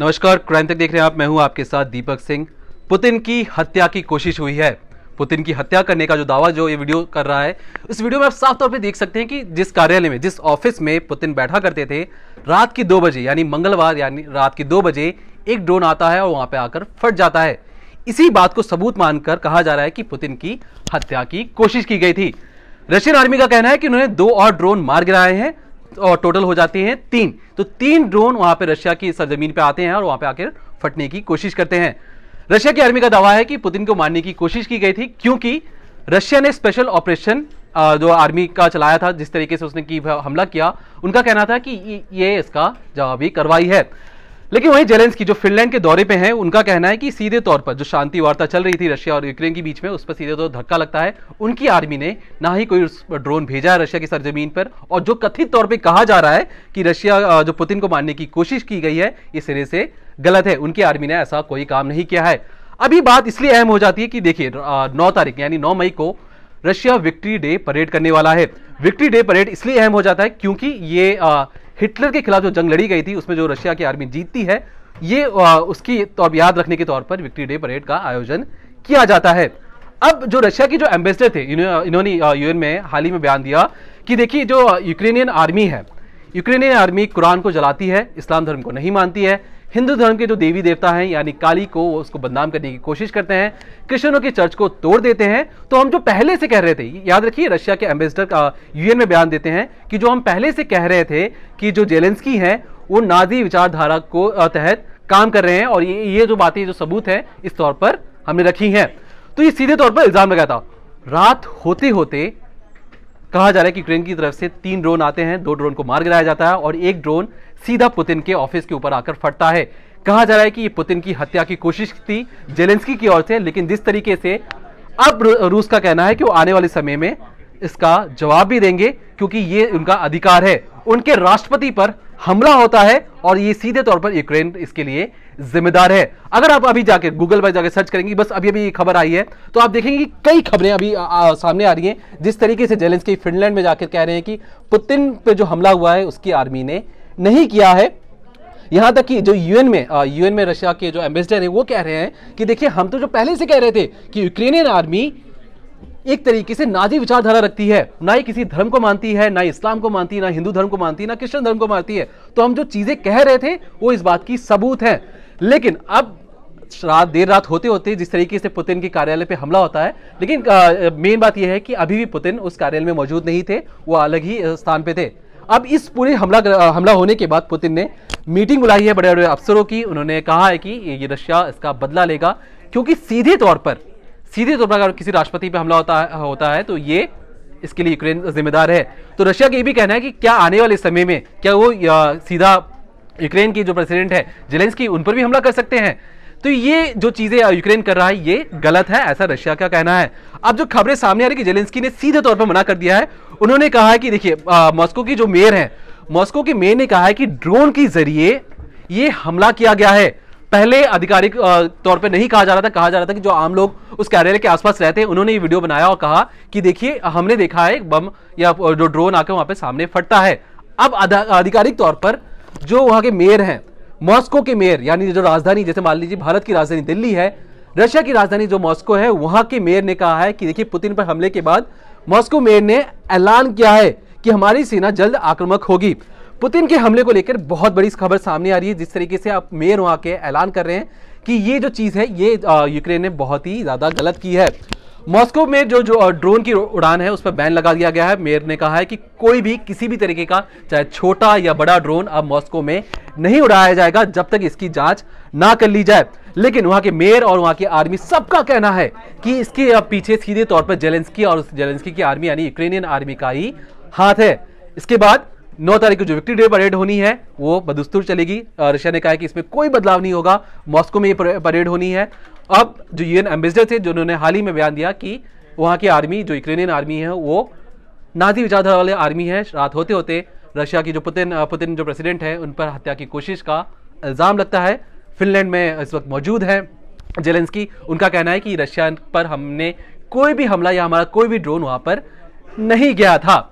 नमस्कार, क्राइम तक देख रहे हैं आप। मैं हूं आपके साथ दीपक सिंह। पुतिन की हत्या की कोशिश हुई है। पुतिन की हत्या करने का जो दावा जो ये वीडियो कर रहा है, इस वीडियो में आप साफ तौर पे देख सकते हैं कि जिस कार्यालय में, जिस ऑफिस में पुतिन बैठा करते थे, रात की 2 बजे यानी मंगलवार यानी रात की 2 बजे एक ड्रोन आता है और वहां पे आकर फट जाता है। इसी बात को सबूत मानकर कहा जा रहा है कि पुतिन की हत्या की कोशिश की गई थी। रशियन आर्मी का कहना है कि उन्होंने 2 और ड्रोन मार गिराए हैं और टोटल हो जाते हैं 3। तो 3 ड्रोन वहां पे रशिया की सरजमीन पे आते हैं और वहां पे आकर फटने की कोशिश करते हैं। रशिया की आर्मी का दावा है कि पुतिन को मारने की कोशिश की गई थी, क्योंकि रशिया ने स्पेशल ऑपरेशन जो आर्मी का चलाया था, जिस तरीके से उसने की हमला किया, उनका कहना था कि ये इसका जवाबी कार्रवाई है। लेकिन वहीं जेलेंस्की जो फिनलैंड के दौरे पे हैं, उनका कहना है कि सीधे तौर पर जो शांति वार्ता चल रही थी रशिया और यूक्रेन के बीच में, उस पर सीधे तौर धक्का लगता है। उनकी आर्मी ने ना ही कोई ड्रोन भेजा है रशिया की सरजमीन पर, और जो कथित तौर पे कहा जा रहा है कि रशिया जो पुतिन को मारने की कोशिश की गई है, ये सिरे से गलत है। उनकी आर्मी ने ऐसा कोई काम नहीं किया है। अभी बात इसलिए अहम हो जाती है कि देखिए 9 तारीख यानी 9 मई को रशिया विक्ट्री डे परेड करने वाला है। विक्ट्री डे परेड इसलिए अहम हो जाता है क्योंकि ये हिटलर के खिलाफ जो जंग लड़ी गई थी, उसमें जो रशिया की आर्मी जीतती है, ये उसकी तो अब याद रखने के तौर पर विक्ट्री डे परेड का आयोजन किया जाता है। अब जो रशिया की जो एम्बेसडर थे, इन्होंने यूएन में हाल ही में बयान दिया कि देखिए जो यूक्रेनियन आर्मी है, यूक्रेनियन आर्मी कुरान को जलाती है, इस्लाम धर्म को नहीं मानती है, हिंदू धर्म के जो देवी देवता हैं यानी काली को, उसको बदनाम करने की कोशिश करते हैं, क्रिश्चियनों के चर्च को तोड़ देते हैं। तो हम जो पहले से कह रहे थे, याद रखिए रशिया के एम्बेसडर का यूएन में बयान देते हैं कि जो हम पहले से कह रहे थे कि जो जेलेंस्की हैं वो नाजी विचारधारा को तहत काम कर रहे हैं, और ये जो बातें, जो सबूत है, इस तौर पर हमने रखी हैं। तो ये सीधे तौर पर इल्जाम लगाया था। रात होते होते कहा जा रहा है कि यूक्रेन की तरफ से 3 ड्रोन आते हैं, 2 ड्रोन को मार गिराया जाता है और 1 ड्रोन सीधा पुतिन के ऑफिस के ऊपर आकर फटता है। कहा जा रहा है कि ये पुतिन की हत्या की कोशिश थी जेलेंस्की की ओर से, लेकिन जिस तरीके से अब रूस का कहना है कि वो आने वाले समय में इसका जवाब भी देंगे, क्योंकि ये उनका अधिकार है। उनके राष्ट्रपति पर हमला होता है और ये सीधे तौर पर यूक्रेन इसके लिए जिम्मेदार है। अगर आप अभी जाकर गूगल पर जाकर सर्च करेंगे, बस अभी खबर आई है, तो आप देखेंगे कि कई खबरें अभी सामने आ रही हैं, जिस तरीके से जेलेंस्की फिनलैंड में जाकर कह रहे हैं कि पुतिन पे जो हमला हुआ है उसकी आर्मी ने नहीं किया है। यहां तक कि जो यूएन में रशिया के जो एम्बेसडर है, वो कह रहे हैं कि देखिए हम तो जो पहले से कह रहे थे कि यूक्रेनियन आर्मी एक तरीके से नाजी विचारधारा रखती है, ना ही किसी धर्म को मानती है, ना इस्लाम को मानती है, ना हिंदू धर्म को मानती है, ना क्रिश्चियन धर्म को मानती है। तो हम जो चीजें कह रहे थे वो इस बात की सबूत है। लेकिन अब देर रात होते होते जिस तरीके से पुतिन के कार्यालय पे हमला होता है, लेकिन मेन बात यह है कि अभी भी पुतिन उस कार्यालय में मौजूद नहीं थे, वो अलग ही स्थान पे थे। अब इस पूरे हमला होने के बाद पुतिन ने मीटिंग बुलाई है बड़े बड़े अफसरों की। उन्होंने कहा है कि ये रशिया इसका बदला लेगा, क्योंकि सीधे तौर पर अगर किसी राष्ट्रपति पे हमला होता है तो ये इसके लिए यूक्रेन जिम्मेदार है। तो रशिया का ये भी कहना है कि क्या आने वाले समय में क्या वो सीधा यूक्रेन की जो प्रेसिडेंट है जेलेंस्की, उन पर भी हमला कर सकते हैं। तो ये जो चीजें यूक्रेन कर रहा है ये गलत है, ऐसा रशिया का कहना है। अब जो खबरें सामने आ रही है कि जेलेंस्की ने सीधे तौर पर मना कर दिया है। उन्होंने कहा है कि देखिए मॉस्को की जो मेयर है, मॉस्को के मेयर ने कहा है कि ड्रोन के जरिए ये हमला किया गया है। पहले आधिकारिक तौर पे नहीं कहा जा रहा था, कहा जा रहा था कि जो आम लोग उस कार्यालय के आसपास रहते हैं, उन्होंने ये वीडियो बनाया और कहा कि देखिए हमने देखा है बम या जो ड्रोन आकर वहां पे सामने फटता है। अब आधिकारिक तौर पर जो वहां के मेयर हैं, मॉस्को के मेयर, यानी जो राजधानी, जैसे मान लीजिए भारत की राजधानी दिल्ली है, रशिया की राजधानी जो मॉस्को है, वहां के मेयर ने कहा है कि देखिए पुतिन पर हमले के बाद मॉस्को मेयर ने ऐलान किया है कि हमारी सेना जल्द आक्रामक होगी। पुतिन के हमले को लेकर बहुत बड़ी खबर सामने आ रही है। जिस तरीके से आप मेयर वहां के ऐलान कर रहे हैं कि ये जो चीज है ये यूक्रेन ने बहुत ही ज्यादा गलत की है। मॉस्को में जो ड्रोन की उड़ान है उस पर बैन लगा दिया गया है। मेयर ने कहा है कि कोई भी किसी भी तरीके का चाहे छोटा या बड़ा ड्रोन अब मॉस्को में नहीं उड़ाया जाएगा जब तक इसकी जांच ना कर ली जाए। लेकिन वहां के मेयर और वहां की आर्मी सबका कहना है कि इसके पीछे सीधे तौर पर जेलेंस्की और जेलेंस्की की आर्मी यानी यूक्रेनियन आर्मी का ही हाथ है। इसके बाद 9 तारीख को जो विक्ट्री डे परेड होनी है वो बदस्तूर चलेगी। रशिया ने कहा है कि इसमें कोई बदलाव नहीं होगा, मॉस्को में ये परेड होनी है। अब जो यूएन एम्बेसडर थे, जिन्होंने हाल ही में बयान दिया कि वहां की आर्मी, जो यूक्रेनियन आर्मी है, वो नाजी विचारधारा वाले आर्मी है। रात होते होते रशिया की जो पुतिन जो प्रेसिडेंट है, उन पर हत्या की कोशिश का इल्जाम लगता है। फिनलैंड में इस वक्त मौजूद है जेलेंस्की। उनका कहना है कि रशिया पर हमने कोई भी हमला या हमारा कोई भी ड्रोन वहां पर नहीं गया था।